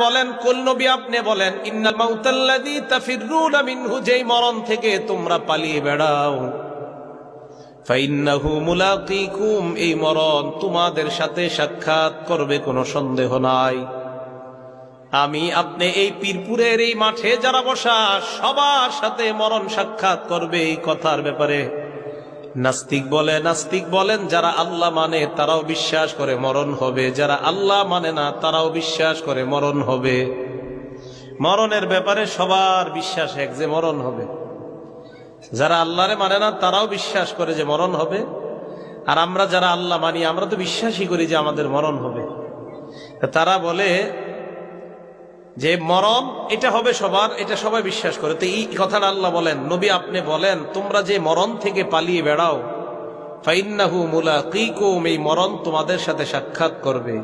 বলেন, কুল নবী আপনি বলেন, ইন্নাল মাউতাল্লাযী তাফিররুনা মিনহু, যেই মরণ থেকে তোমরা পালিয়ে বেড়াও, ফাইন্নাহু মুলাকীকুম, এই মরণ তোমাদের সাথে সাক্ষাৎ করবে, কোনো সন্দেহ নাই। আমি আপনি এই পীরপুরের এই মাঠে যারা বসা সবার সাথে মরণ সাক্ষাৎ করবে, এই কথার ব্যাপারে নাস্তিক বলেন যারা আল্লাহ মানে তারাও বিশ্বাস করে মরণ হবে, যারা আল্লাহ মানে না তারাও বিশ্বাস করে মরণ হবে। মরণের ব্যাপারে সবার বিশ্বাস এক যে মরণ হবে। যারা আল্লাহরে মানে না তারাও বিশ্বাস করে যে মরণ হবে, আর আমরা যারা আল্লাহ মানি আমরা তো বিশ্বাসই করি যে আমাদের মরণ হবে। তারা বলে যে মরণ এটা হবে সবার, এটা সবাই বিশ্বাস করে। তো এই কথাটা আল্লাহ বলেন, নবী আপনি বলেন, তোমরা যে মরণ থেকে পালিয়ে বেড়াও, ফাইন্নাহু মুলাকীকুম, এই মরণ তোমাদের সাথে সাক্ষাৎ করবে।